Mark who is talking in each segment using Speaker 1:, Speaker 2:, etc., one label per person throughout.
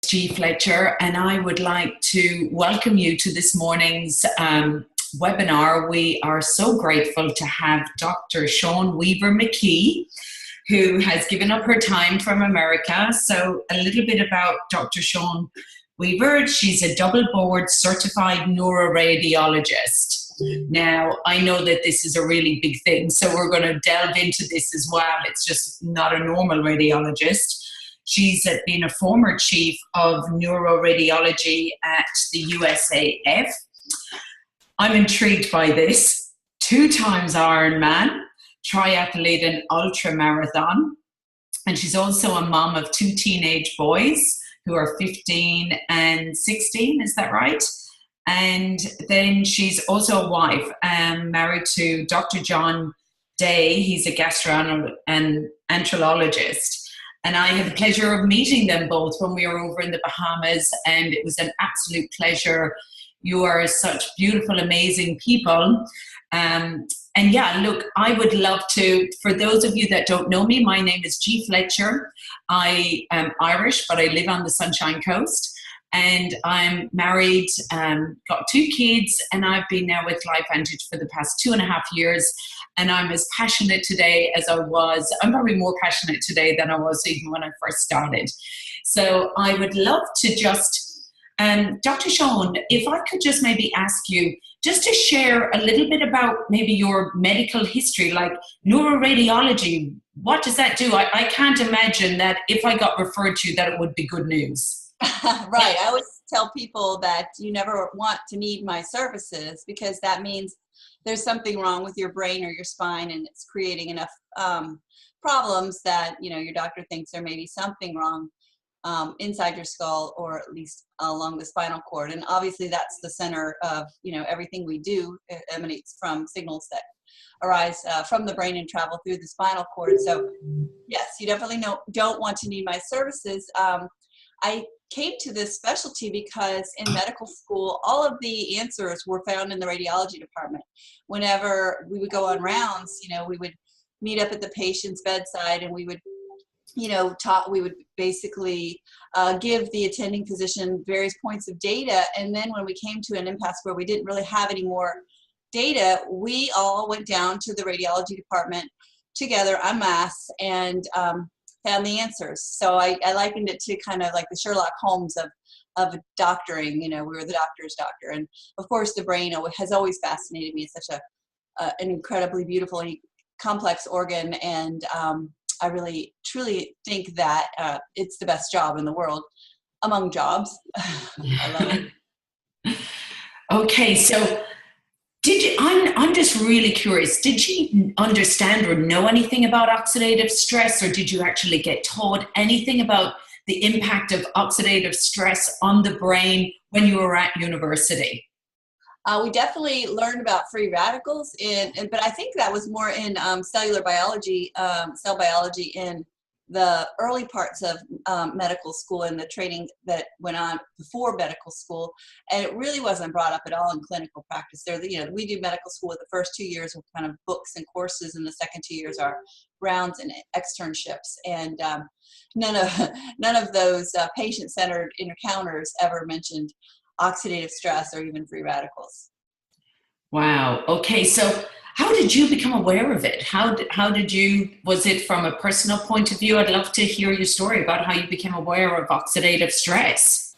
Speaker 1: G. Fletcher, and I would like to welcome you to this morning's webinar. We are so grateful to have Dr. Sian Weaver McKee, who has given up her time from America. So a little bit about Dr. Sian Weaver. She's a double board certified neuroradiologist. Now, I know that this is a really big thing, so we're going to delve into this as well. It's just not a normal radiologist. She's been a former chief of neuroradiology at the USAF. I'm intrigued by this. 2 times Ironman, triathlete and ultra marathon. And she's also a mom of 2 teenage boys who are 15 and 16, is that right? And then she's also a wife, married to Dr. John Day. He's a gastroenterologist. And I had the pleasure of meeting them both when we were over in the Bahamas, and it was an absolute pleasure. You are such beautiful, amazing people. And yeah, look, I would love to, for those of you that don't know me, my name is G. Fletcher. I am Irish, but I live on the Sunshine Coast. And I'm married, got 2 kids, and I've been now with LifeVantage for the past 2.5 years. And I'm as passionate today as I was. I'm probably more passionate today than I was even when I first started. So I would love to just, Dr. Sian, if I could just maybe ask you just to share a little bit about maybe your medical history, like neuroradiology. What does that do? I can't imagine that if I got referred to that it would be good news.
Speaker 2: Right. I always tell people that you never want to need my services, because that means there's something wrong with your brain or your spine, and it's creating enough problems that, you know, your doctor thinks there may be something wrong inside your skull, or at least along the spinal cord. And obviously that's the center of, you know, everything we do. It emanates from signals that arise from the brain and travel through the spinal cord. So yes, you definitely don't want to need my services. I came to this specialty because in medical school, all of the answers were found in the radiology department. Whenever we would go on rounds, you know, we would meet up at the patient's bedside, and we would, you know, we would basically give the attending physician various points of data. And then when we came to an impasse where we didn't really have any more data, we all went down to the radiology department together en masse and found the answers. So I likened it to kind of like the Sherlock Holmes of doctoring. You know, we were the doctor's doctor. And of course, the brain has always fascinated me. It's such an incredibly beautifully complex organ. And I really, truly think that it's the best job in the world among jobs. I love it.
Speaker 1: Okay, so I'm just really curious, did you understand or know anything about oxidative stress, or did you actually get taught anything about the impact of oxidative stress on the brain when you were at university?
Speaker 2: We definitely learned about free radicals, but I think that was more in cellular biology, cell biology in the early parts of medical school and the training that went on before medical school. And it really wasn't brought up at all in clinical practice. You know, we do medical school with the first 2 years with kind of books and courses, and the second 2 years are rounds and externships. And none of those patient-centered encounters ever mentioned oxidative stress or even free radicals.
Speaker 1: Wow. Okay. So how did you become aware of it? Was it from a personal point of view? I'd love to hear your story about how you became aware of oxidative stress.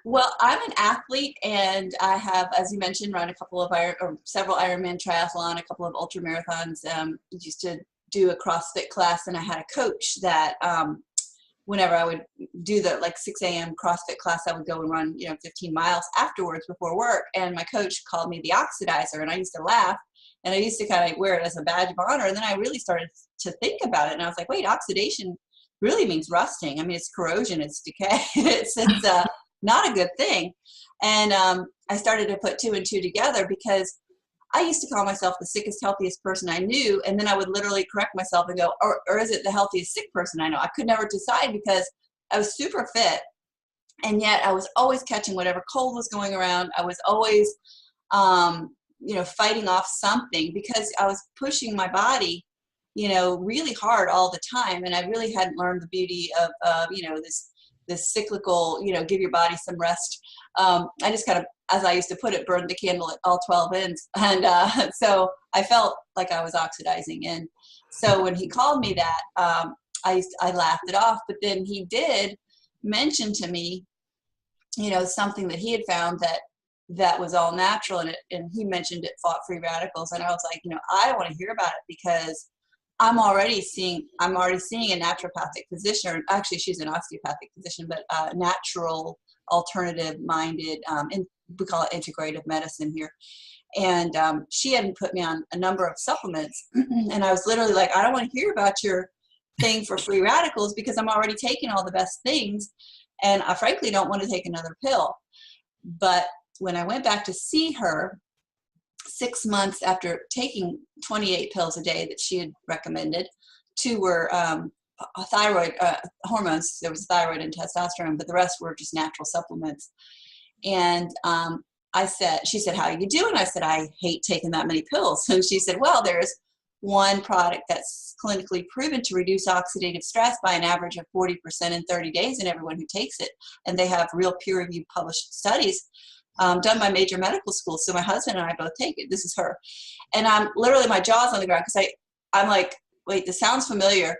Speaker 2: Well, I'm an athlete, and I have, as you mentioned, run several Ironman triathlon, a couple of ultra marathons. Used to do a CrossFit class, and I had a coach that whenever I would do the 6 a.m. CrossFit class, I would go and run, 15 miles afterwards before work. And my coach called me the oxidizer, and I used to laugh, and I used to kind of wear it as a badge of honor. And then I really started to think about it, and I was like, wait, oxidation really means rusting. I mean, it's corrosion, it's decay. it's not a good thing. And I started to put 2 and 2 together, because I used to call myself the sickest, healthiest person I knew. And then I would literally correct myself and go, or is it the healthiest sick person I know? I could never decide, because I was super fit. And yet I was always catching whatever cold was going around. I was always, fighting off something, because I was pushing my body, really hard all the time. And I really hadn't learned the beauty of, this this cyclical, give your body some rest. I just kind of, as I used to put it, burned the candle at all 12 ends. And so I felt like I was oxidizing. And so when he called me that, I laughed it off. But then he did mention to me, something that he had found that was all natural. And he mentioned it fought free radicals. And I was like, I want to hear about it, because I'm already seeing a naturopathic physician, or actually she's an osteopathic physician, but natural alternative minded, and we call it integrative medicine here. And she hadn't put me on a number of supplements. And I was literally like, I don't want to hear about your thing for free radicals, because I'm already taking all the best things. And I frankly don't want to take another pill. But when I went back to see her 6 months after taking 28 pills a day that she had recommended, 2 were thyroid hormones. There was thyroid and testosterone, but the rest were just natural supplements. And she said, how are you doing? I said, I hate taking that many pills. And she said, well, there's one product that's clinically proven to reduce oxidative stress by an average of 40% in 30 days in everyone who takes it. And they have real peer-reviewed published studies done by major medical schools. So my husband and I both take it. This is her. And I'm literally, my jaw's on the ground, because I'm like, wait, this sounds familiar.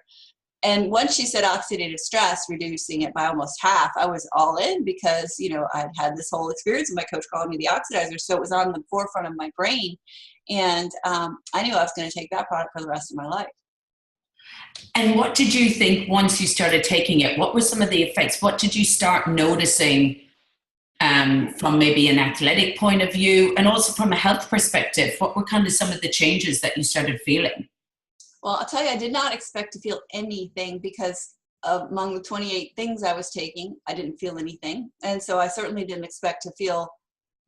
Speaker 2: And once she said oxidative stress, reducing it by almost half, I was all in, because, I'd had this whole experience with my coach calling me the oxidizer. So it was on the forefront of my brain. And I knew I was going to take that product for the rest of my life.
Speaker 1: And what did you think once you started taking it? What were some of the effects? What did you start noticing from maybe an athletic point of view, and also from a health perspective? What were kind of some of the changes that you started feeling?
Speaker 2: Well, I'll tell you, I did not expect to feel anything, because among the 28 things I was taking, I didn't feel anything. And so I certainly didn't expect to feel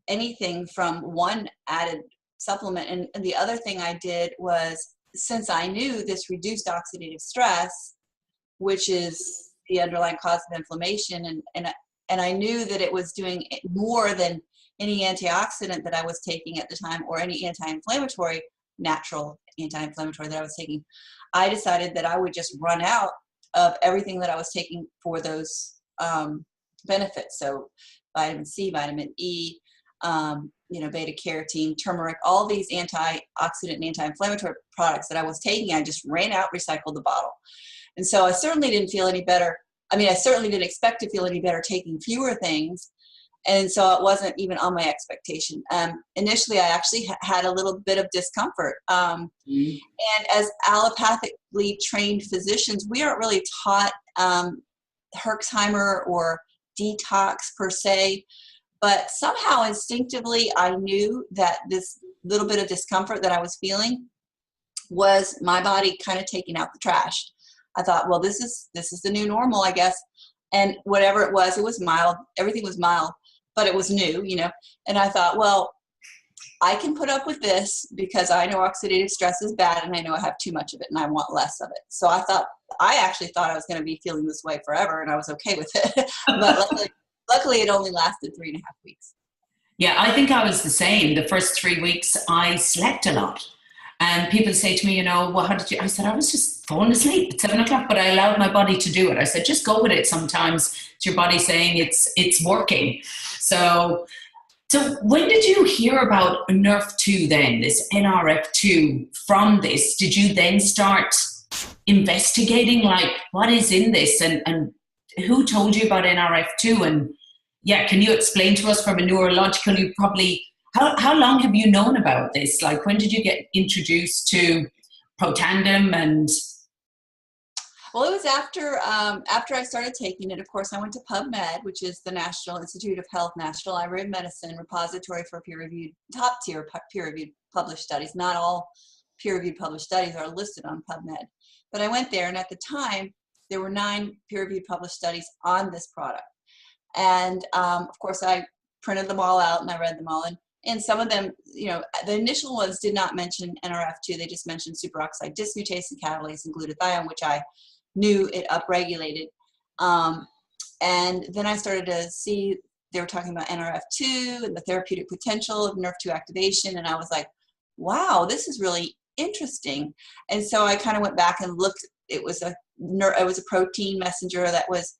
Speaker 2: anything from one added supplement. And the other thing I did was, since I knew this reduced oxidative stress, which is the underlying cause of inflammation, and I knew that it was doing more than any antioxidant that I was taking at the time, or any anti-inflammatory, natural anti-inflammatory that I was taking, I decided that I would just run out of everything that I was taking for those benefits. So vitamin C, vitamin E, beta carotene, turmeric, all these antioxidant and anti-inflammatory products that I was taking, I just ran out, recycled the bottle. And so I certainly didn't feel any better. I mean, I certainly didn't expect to feel any better taking fewer things. And so it wasn't even on my expectation. Initially, I actually had a little bit of discomfort. And as allopathically trained physicians, we aren't really taught Herxheimer or detox per se. But somehow instinctively, I knew that this little bit of discomfort that I was feeling was my body kind of taking out the trash. I thought, well, this is the new normal, I guess. And whatever it was mild. Everything was mild, but it was new, And I thought, well, I can put up with this, because I know oxidative stress is bad, and I know I have too much of it, and I want less of it. So I actually thought I was going to be feeling this way forever, and I was okay with it. But luckily, it only lasted 3.5 weeks.
Speaker 1: Yeah, I think I was the same. The first 3 weeks, I slept a lot. And people say to me, well, how did you? I said, I was just falling asleep at 7 o'clock, but I allowed my body to do it. I said, just go with it. Sometimes it's your body saying it's working. So when did you hear about NRF2 then, this NRF2 from this? Did you then start investigating, like, what is in this, and who told you about NRF2? And can you explain to us from a neurological, how long have you known about this? Like, when did you get introduced to Protandim? And
Speaker 2: well, it was after I started taking it. Of course, I went to PubMed, which is the National Institute of Health National Library of Medicine repository for top-tier peer-reviewed published studies. Not all peer-reviewed published studies are listed on PubMed. But I went there, and at the time, there were 9 peer-reviewed published studies on this product. And of course, I printed them all out, and I read them all. And some of them, the initial ones did not mention NRF2. They just mentioned superoxide dismutase and catalase and glutathione, which I knew it upregulated. And then I started to see they were talking about NRF2 and the therapeutic potential of NRF2 activation. And I was like, wow, this is really interesting. And so I kind of went back and looked. It was a protein messenger that was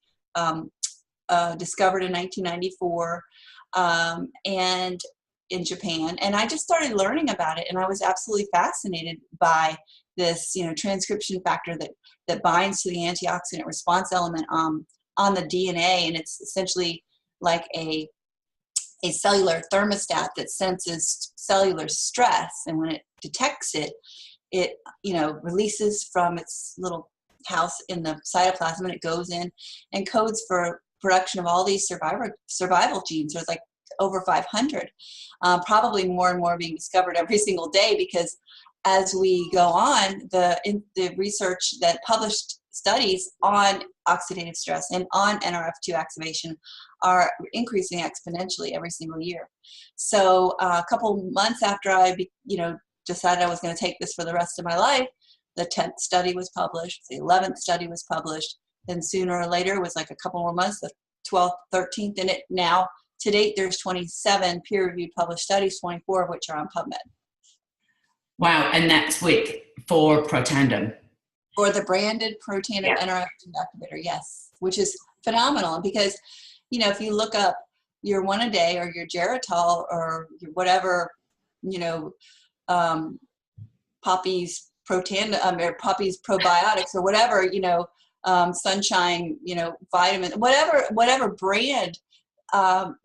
Speaker 2: discovered in 1994, and in Japan. And I just started learning about it, and I was absolutely fascinated by this, transcription factor that binds to the antioxidant response element on the DNA, and it's essentially like a cellular thermostat that senses cellular stress, and when it detects it, it releases from its little house in the cytoplasm, and it goes in and codes for production of all these survival genes. There's like over 500, probably more and more being discovered every single day, because as we go on, the research that published studies on oxidative stress and on NRF2 activation are increasing exponentially every single year. So a couple months after I decided I was going to take this for the rest of my life, the 10th study was published, the 11th study was published, then sooner or later, it was like a couple more months, the 12th, 13th, and now to date there's 27 peer-reviewed published studies, 24 of which are on PubMed.
Speaker 1: Wow, and that's for Protandim.
Speaker 2: For the branded Protandim NRF2 activator, yes, which is phenomenal, because if you look up your one a day or your Geritol or your whatever, Poppy's Protandim or Poppy's probiotics or whatever, Sunshine, vitamin, whatever brand,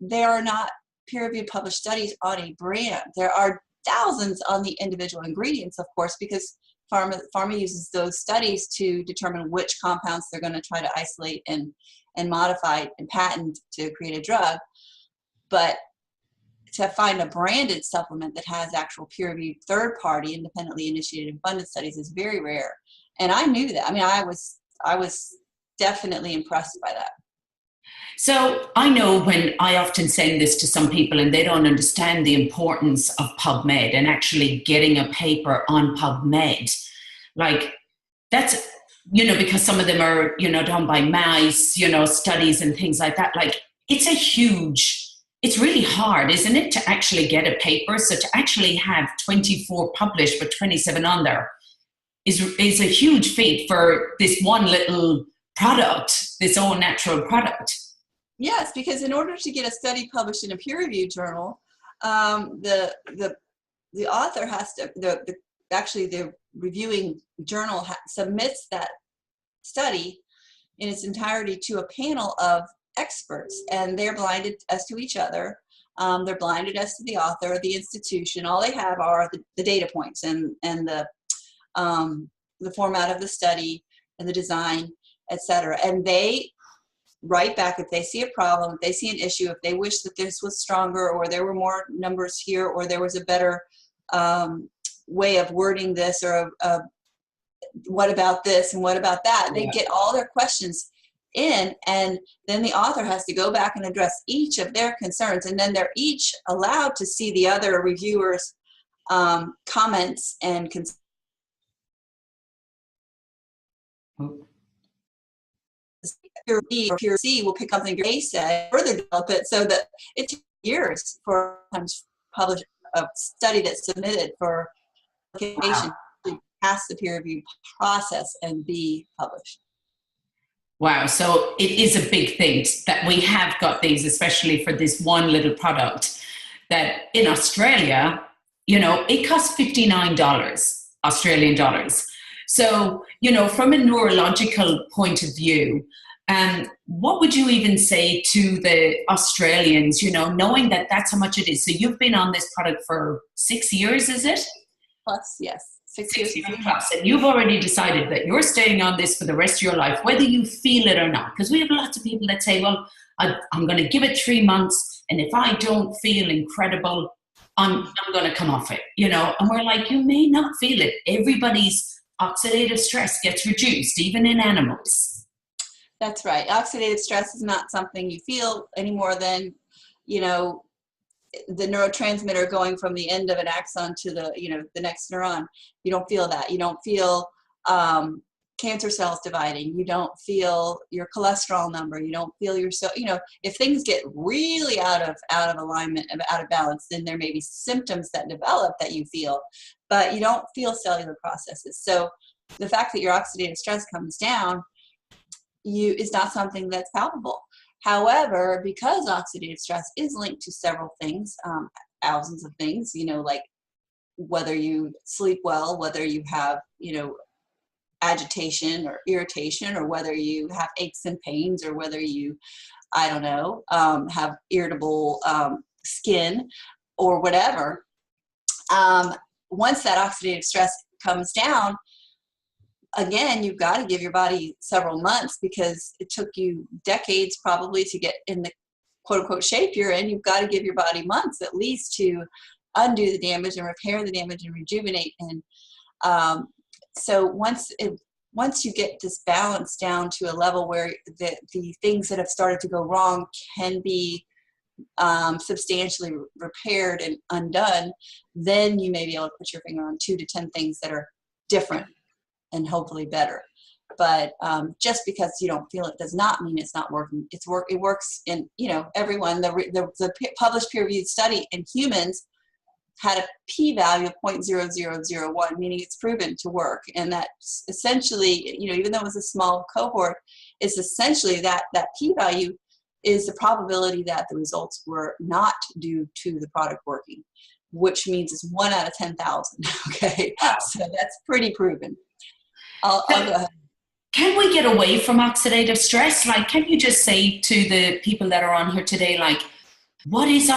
Speaker 2: there are not peer-reviewed published studies on a brand. There are thousands on the individual ingredients, of course, because pharma uses those studies to determine which compounds they're going to try to isolate and modify and patent to create a drug. But to find a branded supplement that has actual peer-reviewed, third-party, independently initiated and funded studies is very rare. And I knew that. I mean, I was definitely impressed by that.
Speaker 1: So I know when I often say this to some people and they don't understand the importance of PubMed and actually getting a paper on PubMed, like that's, because some of them are, done by mice, studies and things like that. Like it's really hard, isn't it, to actually get a paper? So to actually have 24 published but 27 on there is a huge feat for this one little product, this all natural product.
Speaker 2: Yes, because in order to get a study published in a peer-reviewed journal, the author has to, the reviewing journal submits that study in its entirety to a panel of experts, and they're blinded as to each other. They're blinded as to the author, the institution. All they have are the data points and the format of the study and the design, etc. And they write back if they see a problem, if they see an issue, if they wish that this was stronger or there were more numbers here or there was a better way of wording this, or what about this and what about that. They get all their questions in, and then the author has to go back and address each of their concerns, and then they're each allowed to see the other reviewers' comments and concerns. Peer C will pick up something they said, further develop it, so that it takes years for sometimes publish a study that's submitted for publication to pass the peer review process and be published.
Speaker 1: Wow, so it is a big thing that we have got these, especially for this one little product that in Australia, it costs $59 Australian dollars. So, from a neurological point of view, what would you even say to the Australians, knowing that that's how much it is? So you've been on this product for 6 years, is it?
Speaker 2: Plus, yes. 6 years
Speaker 1: plus. And you've already decided that you're staying on this for the rest of your life, whether you feel it or not. Because we have lots of people that say, well, I'm going to give it 3 months, and if I don't feel incredible, I'm going to come off it, And we're like, you may not feel it. Everybody's oxidative stress gets reduced, even in animals.
Speaker 2: That's right. Oxidative stress is not something you feel any more than, the neurotransmitter going from the end of an axon to the next neuron. You don't feel that. You don't feel cancer cells dividing. You don't feel your cholesterol number. You don't feel if things get really out of alignment, out of balance, then there may be symptoms that develop that you feel, but you don't feel cellular processes. So the fact that your oxidative stress comes down is not something that's palpable. However, because oxidative stress is linked to several things, thousands of things, like whether you sleep well, whether you have, agitation or irritation, or whether you have aches and pains, or whether you, I don't know, have irritable skin or whatever. Once that oxidative stress comes down, again, you've got to give your body several months, because it took you decades probably to get in the quote unquote shape you're in. You've got to give your body months at least to undo the damage and repair the damage and rejuvenate. And so once you get this balance down to a level where the things that have started to go wrong can be substantially repaired and undone, then you may be able to put your finger on 2 to 10 things that are different and hopefully better. But just because you don't feel it does not mean it's not working. It works in, everyone. The published peer-reviewed study in humans had a p-value of 0.0001, meaning it's proven to work. And that's essentially, even though it was a small cohort, it's essentially that p-value is the probability that the results were not due to the product working, which means it's 1 out of 10,000. Okay, so that's pretty proven. I'll go ahead.
Speaker 1: Can we get away from oxidative stress? Like, can you just say to the people that are on here today, like, what is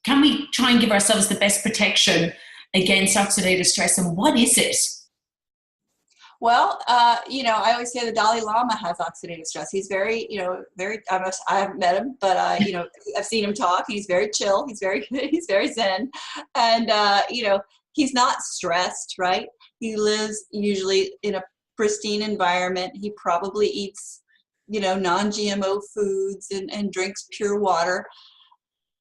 Speaker 1: can we try and give ourselves the best protection against oxidative stress, and what is it?
Speaker 2: Well, I always say the Dalai Lama has oxidative stress. He's very, I haven't met him, but, I've seen him talk. He's very chill. He's very zen. And, he's not stressed, right? He lives usually in a pristine environment. He probably eats, non-GMO foods and drinks pure water.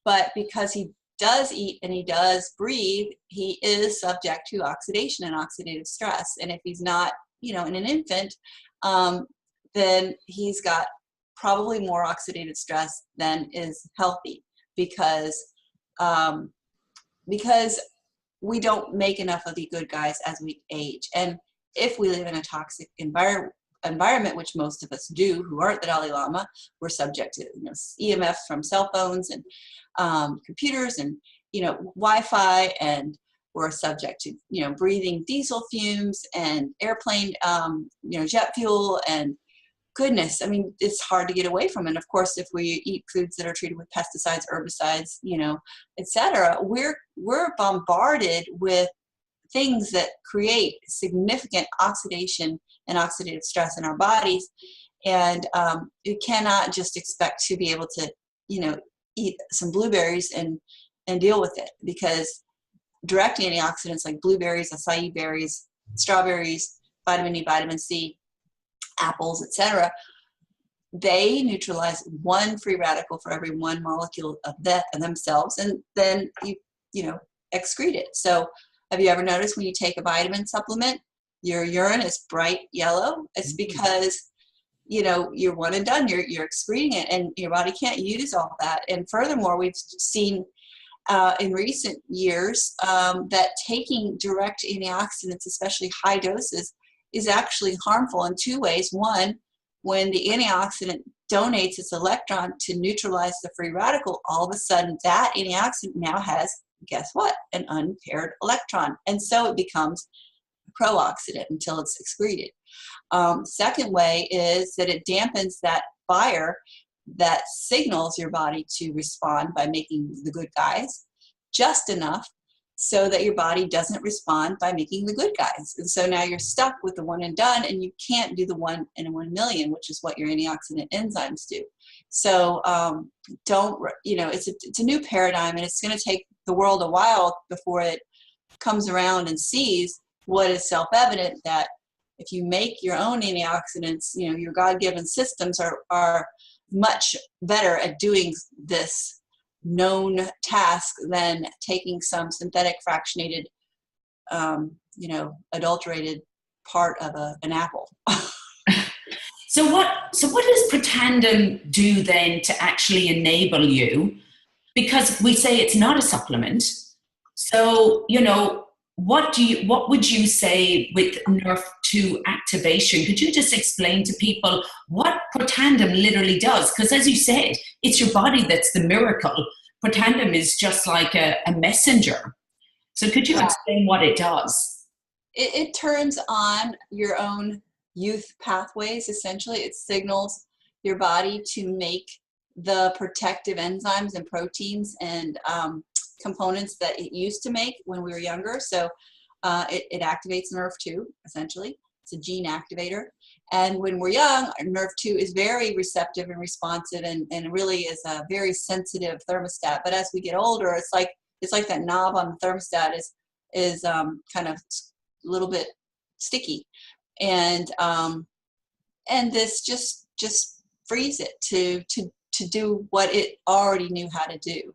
Speaker 2: But because he does eat and he does breathe, he is subject to oxidation and oxidative stress. And if he's not, in an infant, then he's got probably more oxidative stress than is healthy, because we don't make enough of the good guys as we age. And if we live in a toxic environment, which most of us do who aren't the Dalai Lama, we're subject to EMFs from cell phones and computers and Wi-Fi, and we're subject to breathing diesel fumes and airplane jet fuel, and goodness, I mean, it's hard to get away from. And of course, if we eat foods that are treated with pesticides, herbicides, etc., we're bombarded with things that create significant oxidation and oxidative stress in our bodies. And you cannot just expect to be able to, eat some blueberries and deal with it, because direct antioxidants like blueberries, acai berries, strawberries, vitamin E, vitamin C, apples, etc., they neutralize 1 free radical for every 1 molecule of themselves, and then you excrete it. So have you ever noticed when you take a vitamin supplement, your urine is bright yellow? It's because you're one and done. You're excreting it, and your body can't use all that. And furthermore, we've seen in recent years that taking direct antioxidants, especially high doses, is actually harmful in 2 ways. One, when the antioxidant donates its electron to neutralize the free radical, all of a sudden that antioxidant now has, guess what, an unpaired electron. And so it becomes pro-oxidant until it's excreted. Second way is that it dampens that fire that signals your body to respond by making the good guys just enough so that your body doesn't respond by making the good guys. And so now you're stuck with the one and done, and you can't do the 1 in a 1 million, which is what your antioxidant enzymes do. So it's a new paradigm, and it's going to take the world a while before it comes around and sees what is self-evident, that if you make your own antioxidants, your God-given systems are much better at doing this known task than taking some synthetic fractionated, adulterated part of an apple.
Speaker 1: So what does Protandim do then to actually enable you? Because we say it's not a supplement. So, what would you say with NRF2 activation? Could you just explain to people what Protandim literally does? Because as you said, it's your body that's the miracle. Protandim is just like a messenger. So could you explain what it does?
Speaker 2: It turns on your own youth pathways. Essentially, it signals your body to make the protective enzymes and proteins and components that it used to make when we were younger. So it activates NRF2, essentially. It's a gene activator. And when we're young, NRF2 is very receptive and responsive and really is a very sensitive thermostat. But as we get older, it's like that knob on the thermostat is kind of a little bit sticky. And this just frees it to do what it already knew how to do.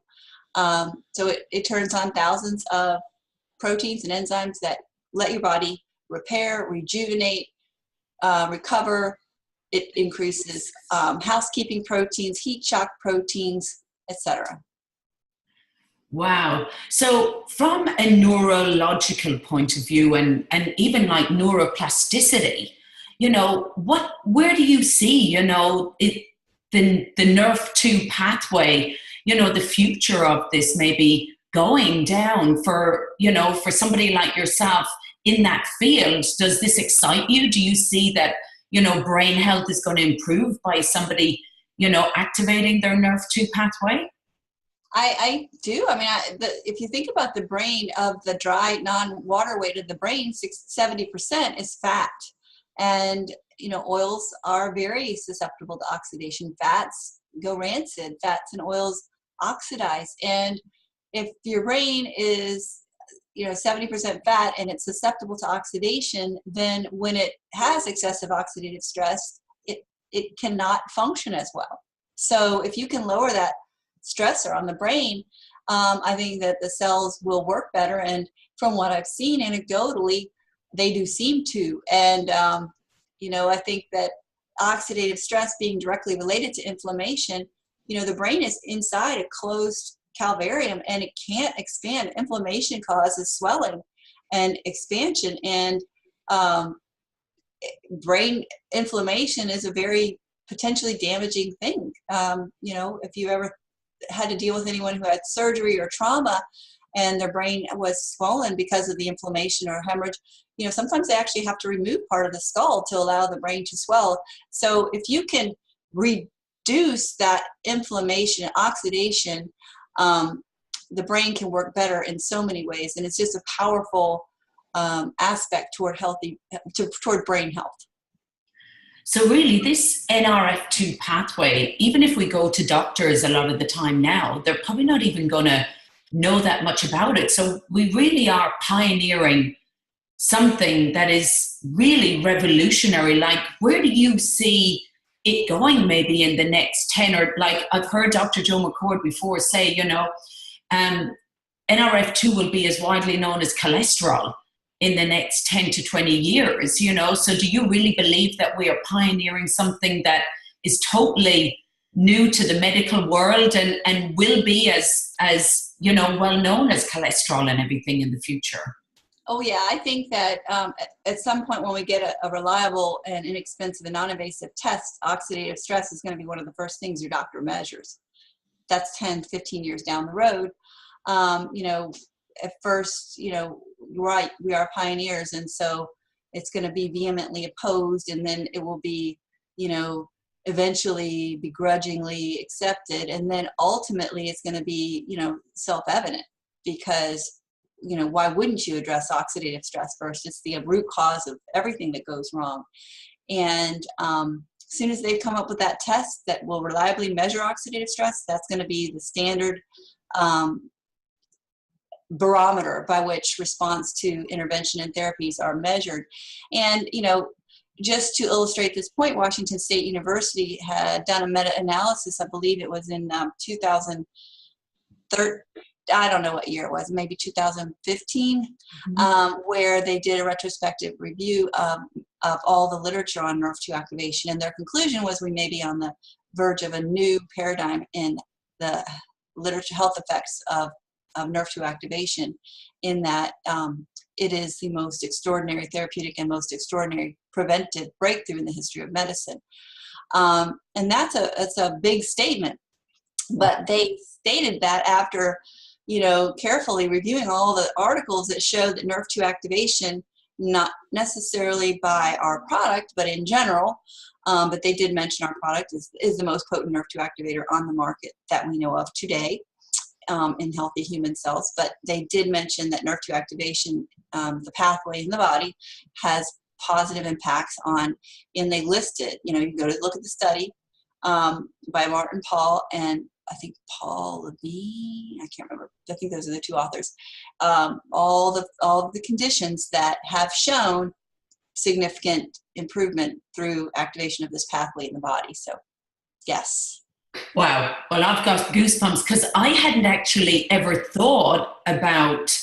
Speaker 2: So it turns on thousands of proteins and enzymes that let your body repair, rejuvenate, recover. It increases housekeeping proteins, heat shock proteins, etc.
Speaker 1: Wow. So from a neurological point of view and even like neuroplasticity, where do you see, the NRF2 pathway, the future of this maybe going down for somebody like yourself in that field? Does this excite you? Do you see that, brain health is going to improve by somebody, activating their NRF2 pathway?
Speaker 2: I do. I mean, if you think about the brain, of the dry, non-water weight of the brain, 70% is fat. And, oils are very susceptible to oxidation. Fats go rancid. Fats and oils oxidize. And if your brain is, 70% fat and it's susceptible to oxidation, then when it has excessive oxidative stress, it cannot function as well. So if you can lower that stressor on the brain, I think that the cells will work better. And from what I've seen anecdotally, they do seem to. And, I think that oxidative stress being directly related to inflammation, the brain is inside a closed calvarium and it can't expand. Inflammation causes swelling and expansion. And brain inflammation is a very potentially damaging thing. If you ever had to deal with anyone who had surgery or trauma and their brain was swollen because of the inflammation or hemorrhage, sometimes they actually have to remove part of the skull to allow the brain to swell. So if you can reduce that inflammation, oxidation, the brain can work better in so many ways. And it's just a powerful aspect toward brain health.
Speaker 1: So really this NRF2 pathway, even if we go to doctors a lot of the time now, they're probably not even going to know that much about it. So we really are pioneering something that is really revolutionary. Like, where do you see it going maybe in the next 10 or like I've heard Dr. Joe McCord before say, NRF2 will be as widely known as cholesterol in the next 10 to 20 years, So do you really believe that we are pioneering something that is totally new to the medical world and will be as well known as cholesterol and everything in the future?
Speaker 2: Oh yeah, I think that at some point when we get a reliable and inexpensive and non-invasive test, oxidative stress is going to be one of the first things your doctor measures. That's 10, 15 years down the road. At first, right, we are pioneers, and so it's going to be vehemently opposed, and then it will be, eventually begrudgingly accepted, and then ultimately it's going to be, self-evident, because, why wouldn't you address oxidative stress first? It's the root cause of everything that goes wrong. And as soon as they've come up with that test that will reliably measure oxidative stress, that's going to be the standard barometer by which response to intervention and therapies are measured. And, just to illustrate this point, Washington State University had done a meta-analysis, I believe it was in 2013, I don't know what year it was, maybe 2015, where they did a retrospective review of all the literature on NRF2 activation. And their conclusion was we may be on the verge of a new paradigm in the literature health effects of of Nerve2 activation, in that it is the most extraordinary therapeutic and most extraordinary preventive breakthrough in the history of medicine. And that's a big statement, but they stated that after, carefully reviewing all the articles that showed that Nerve2 activation, not necessarily by our product, but in general, but they did mention our product is the most potent Nerve2 activator on the market that we know of today in healthy human cells. But they did mention that Nerve2 activation, the pathway in the body, has positive impacts on, and they listed, you can go to look at the study by Martin Pall and I think Paul Levine, I can't remember, I think those are the two authors, all of the conditions that have shown significant improvement through activation of this pathway in the body. So yes.
Speaker 1: Wow. Well, I've got goosebumps because I hadn't actually ever thought about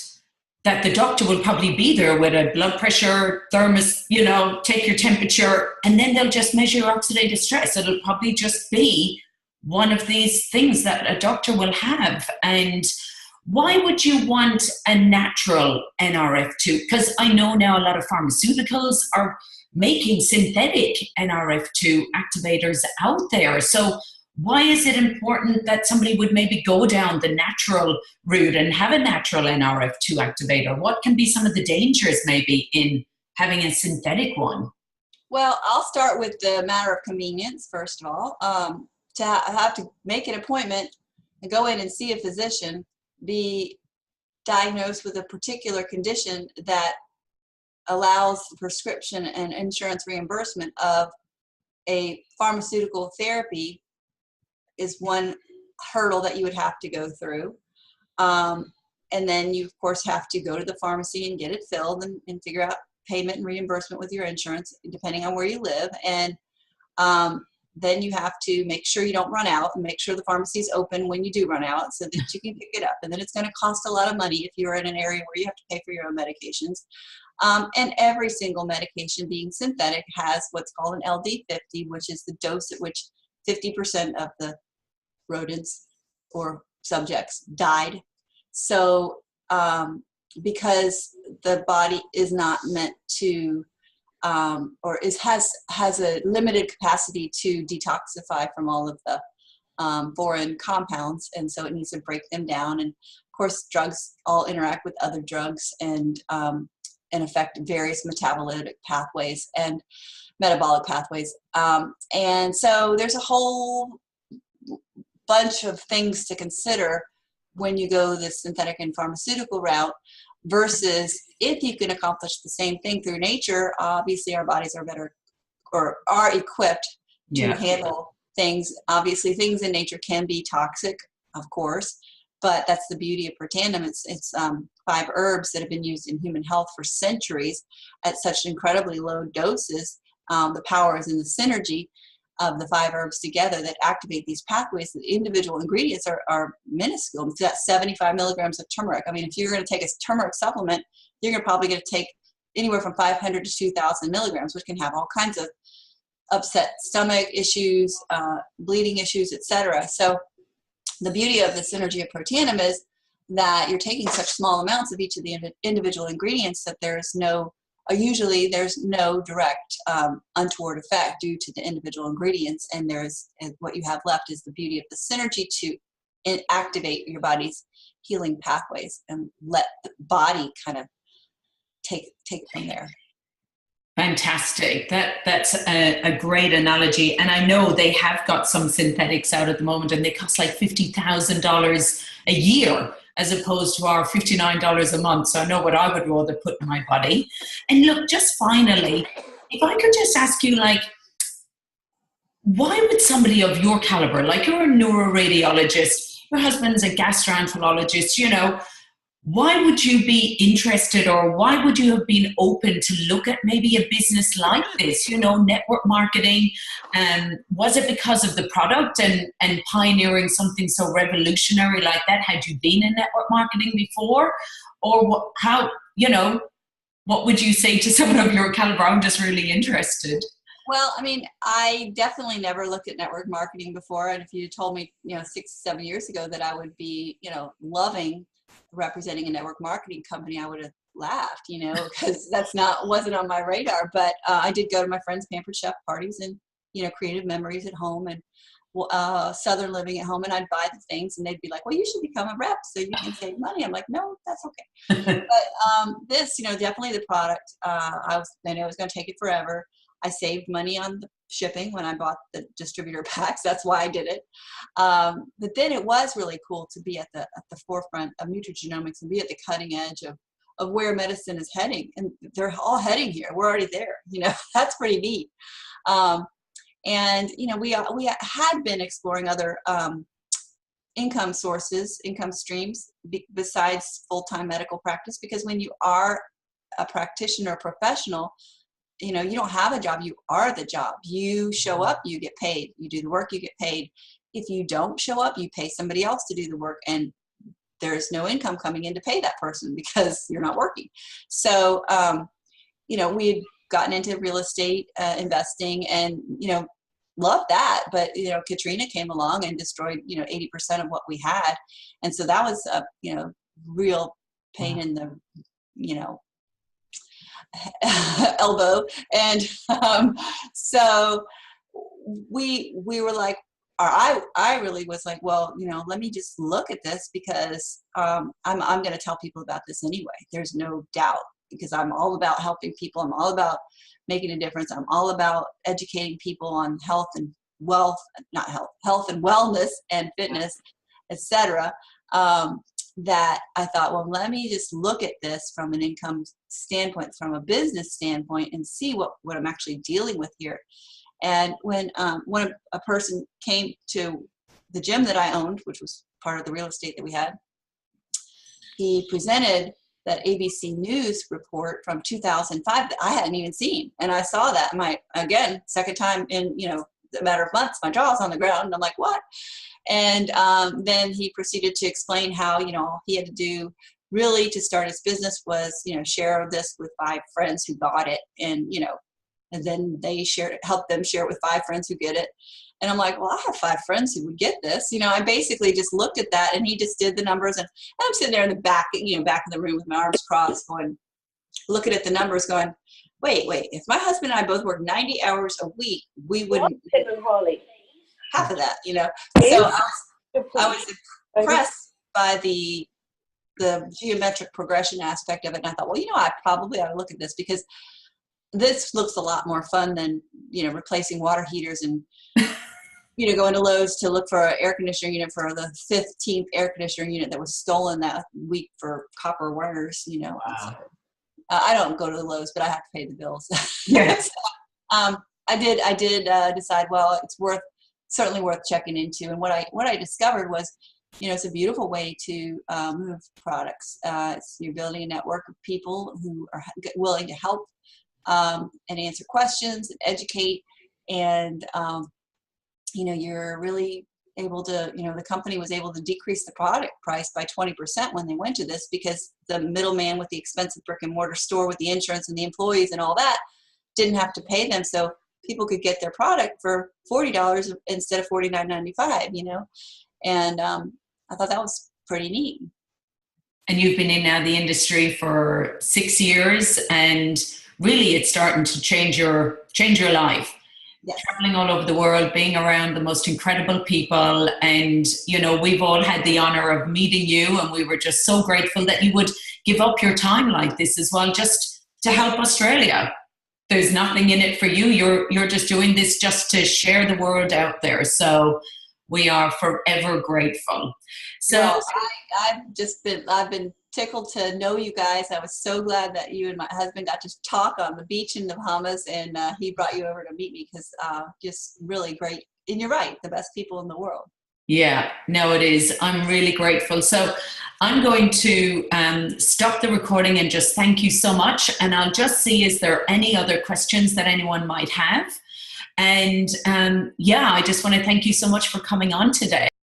Speaker 1: that the doctor will probably be there with a blood pressure thermos, take your temperature, and then they'll just measure your oxidative stress. It'll probably just be one of these things that a doctor will have. And why would you want a natural NRF2? Because I know now a lot of pharmaceuticals are making synthetic NRF2 activators out there. So why is it important that somebody would maybe go down the natural route and have a natural NRF2 activator? What can be some of the dangers maybe in having a synthetic one?
Speaker 2: Well, I'll start with the matter of convenience, first of all. To have to make an appointment and go in and see a physician, be diagnosed with a particular condition that allows the prescription and insurance reimbursement of a pharmaceutical therapy is one hurdle that you would have to go through. And then you, of course, have to go to the pharmacy and get it filled and figure out payment and reimbursement with your insurance, depending on where you live. And then you have to make sure you don't run out and make sure the pharmacy is open when you do run out so that you can pick it up. And then it's going to cost a lot of money if you're in an area where you have to pay for your own medications. And every single medication being synthetic has what's called an LD50, which is the dose at which 50% of the rodents or subjects died. So because the body is not meant to has a limited capacity to detoxify from all of the foreign compounds, and so it needs to break them down. And of course, drugs all interact with other drugs and affect various metabolic pathways and metabolic pathways. And so there's a whole bunch of things to consider when you go the synthetic and pharmaceutical route, versus if you can accomplish the same thing through nature. Obviously our bodies are better or are equipped to handle things. Obviously things in nature can be toxic, of course, but that's the beauty of Protandim. It's 5 herbs that have been used in human health for centuries at such incredibly low doses. The power is in the synergy of the 5 herbs together that activate these pathways. The individual ingredients are minuscule. It's got 75 milligrams of turmeric. I mean, if you're going to take a turmeric supplement, you're probably going to take anywhere from 500 to 2,000 milligrams, which can have all kinds of upset stomach issues, bleeding issues, etc. So the beauty of the synergy of Protandim is that you're taking such small amounts of each of the individual ingredients that usually there's no direct untoward effect due to the individual ingredients, and what you have left is the beauty of the synergy to activate your body's healing pathways and let the body kind of take from there.
Speaker 1: Fantastic. That's a great analogy. And I know they have got some synthetics out at the moment, and they cost like $50,000 a year, as opposed to our $59 a month. So I know what I would rather put in my body. And look, just finally, if I could just ask you, why would somebody of your caliber, like you're a neuroradiologist, your husband's a gastroenterologist, why would you be interested, or why would you have been open to look at maybe a business like this, network marketing? Was it because of the product and pioneering something so revolutionary like that? Had you been in network marketing before? Or what would you say to someone of your caliber? I'm just really interested.
Speaker 2: Well, I mean, I definitely never looked at network marketing before. And if you told me, 6-7 years ago that I would be, loving representing a network marketing company, I would have laughed, you know, because wasn't on my radar. But I did go to my friends' Pampered Chef parties and, you know, creative memories at home and Southern living at home, and I'd buy the things and they'd be like, well, you should become a rep so you can save money. I'm like, no, that's okay. But this, you know, definitely the product, I know it was going to take it forever. I saved money on the shipping when I bought the distributor packs. That's why I did it. But then it was really cool to be at the forefront of nutrigenomics and be at the cutting edge of where medicine is heading. And they're all heading here. We're already there. You know, that's pretty neat. And, you know, we had been exploring other income sources, income streams besides full-time medical practice, because when you are a practitioner or professional, you know, you don't have a job, you are the job. You show up, you get paid. You do the work, you get paid. If you don't show up, you pay somebody else to do the work, and there's no income coming in to pay that person because you're not working. So, you know, we had gotten into real estate investing and, you know, loved that. But, you know, Katrina came along and destroyed, you know, 80% of what we had. And so that was a, you know, real pain in the, you know, elbow. And so we were like, or I really was like, well, you know, let me just look at this because I'm going to tell people about this anyway. There's no doubt, because I'm all about helping people. I'm all about making a difference. I'm all about educating people on health and wealth, not health and wellness and fitness, etc. That I thought, well, let me just look at this from an income standpoint, from a business standpoint, and see what I'm actually dealing with here. And when a person came to the gym that I owned, which was part of the real estate that we had, he presented that ABC News report from 2005 that I hadn't even seen. And I saw that, again, second time in, you know, a matter of months, my jaw's on the ground, and I'm like, what? And then he proceeded to explain how, you know, he had to do really to start his business was, you know, share this with 5 friends who got it. And, you know, and then they helped them share it with 5 friends who get it. And I'm like, well, I have 5 friends who would get this. You know, I basically just looked at that, and he just did the numbers. And I'm sitting there in the back, you know, back of the room with my arms crossed, going, looking at the numbers, going, wait, if my husband and I both worked 90 hours a week, we wouldn't half of that, you know. So I was impressed by the geometric progression aspect of it. And I thought, well, you know, I probably ought to look at this, because this looks a lot more fun than, you know, replacing water heaters and, you know, going to Lowe's to look for an air conditioning unit for the 15th air conditioning unit that was stolen that week for copper wires, you know. Wow. So, I don't go to the Lowe's, but I have to pay the bills. Yes. So, I did decide, well, it's certainly worth checking into. And what I discovered was, you know, it's a beautiful way to move products. You're building a network of people who are willing to help and answer questions and educate. And, you know, you're really able to, you know, the company was able to decrease the product price by 20% when they went to this, because the middleman with the expensive brick and mortar store with the insurance and the employees and all that didn't have to pay them. So people could get their product for $40 instead of $49.95, you know. And I thought that was pretty neat.
Speaker 1: And you've been in now the industry for 6 years, and really it's starting to change your life.
Speaker 2: Yes.
Speaker 1: Traveling all over the world, being around the most incredible people. And, you know, we've all had the honor of meeting you, and we were just so grateful that you would give up your time like this as well, just to help Australia. There's nothing in it for you. You're just doing this just to share the world out there. So we are forever grateful. So
Speaker 2: well, I've been tickled to know you guys. I was so glad that you and my husband got to talk on the beach in the Bahamas, and he brought you over to meet me, because just really great. And you're right, the best people in the world.
Speaker 1: Yeah, no, it is. I'm really grateful. So I'm going to stop the recording and just thank you so much. And I'll just see, is there any other questions that anyone might have? And yeah, I just want to thank you so much for coming on today.